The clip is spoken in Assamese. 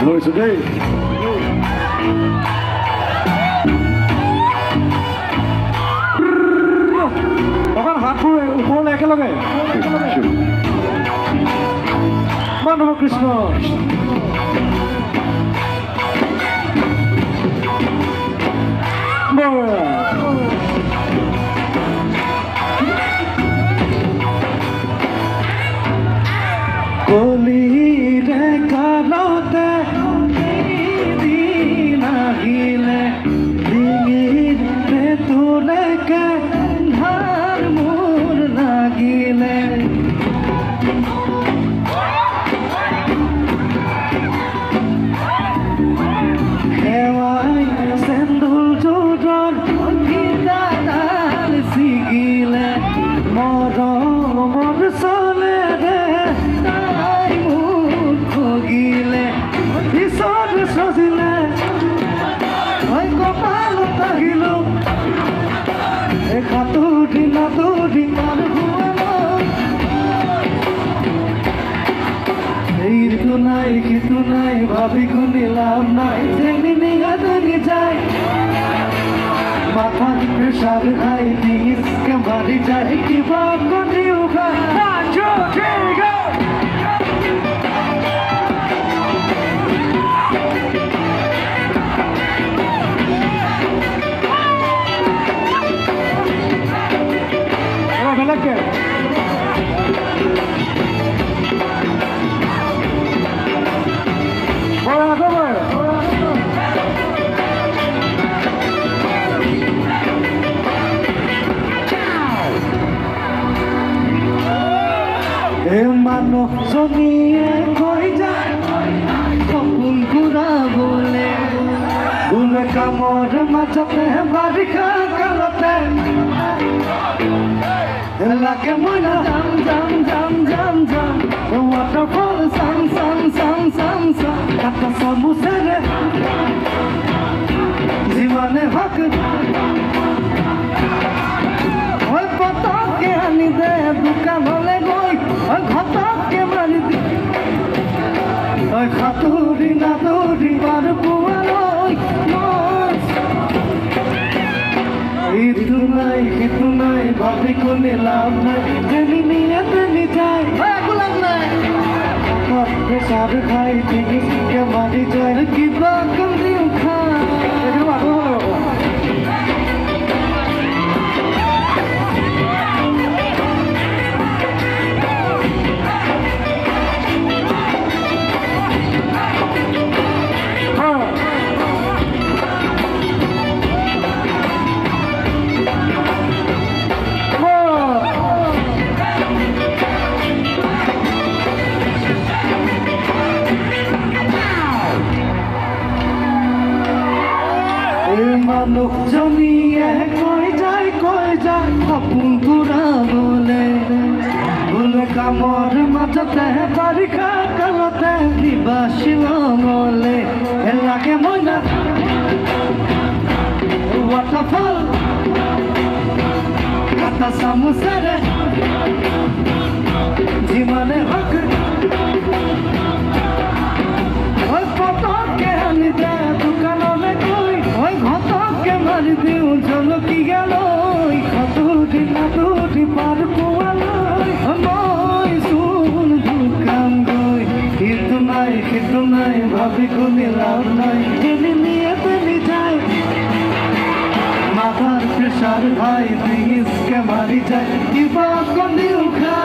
লৈছো দেই অকণ হাতবোৰ ওপৰলৈ একেলগে মাধৱ কৃষ্ণ কলিৰে কালতে দিন আহিলে ডিঙিৰে তোলেকে ধাৰ মোৰ লাগিলে সেৱাই চেন্দুল যোৰৰ গীতাডাল ছিগিলে মৰমৰ চলেৰে তাই মোক খগিলে পিছত সজিলে মই কপালত আহিলো সাঁতুৰি নাতুৰি পাৰ এইটো নাই সিটো নাই ভাবি গুণি লাভ নাই যেনি নিগাদনি যায় মাথাত প্ৰেছাৰ খাই ডিঙিতকে মাৰি যায় কিবা কৰি উঠা বেলেগকে মানুহজনীয়ে কৈ যায় সপোন ঘূৰাবলে বোলে কামৰ মাজতে বাৰিষা কালতে লাগে মই যাম যাম যাম যাম যাম ৱাটাৰফল চাম চাম চাম চাম চাম কাটা চামুচেৰে যিমানে হক ওই পতকে আনি দে দোকানলে গৈ ওই ঘটকে মাৰি দি ওই সাঁতুৰি নাতুৰি পাৰ পোৱালৈ ইটো নাই সিটো নাই ভাবি কোনে লাভ নাই যেনি নিয়ে তেনি যায় একো লাভ নাই প্ৰেছাৰ খাই ডিঙিকে মাৰি যায় কিবা কৰি উঠা মানুহজনীয়ে কৈ যায় সপোন ঘূৰাবলে বোলে কামৰ মাজতে বাৰিষা কালতে দিবা শ্বিলঙলে লাগে মই না ৱাটাৰফল কাটা চামুচেৰে যিমানে হক ওই পতকে আনি দে দোকানলে গৈ ওই ঘটকে মাৰি দিওঁ জলকি গেলৈ সাঁতুৰি নাতুৰি পাৰ পোৱালৈ মই চোন দোকান গৈ সিটো নাই সিটো নাই ভাবি কোনে লাভ নাই যেনি নিয়ে তেনি যায় মাথাৰ প্ৰেছাৰ খাই ডিঙিতকে মাৰি যায় কিবা কৰি উঠা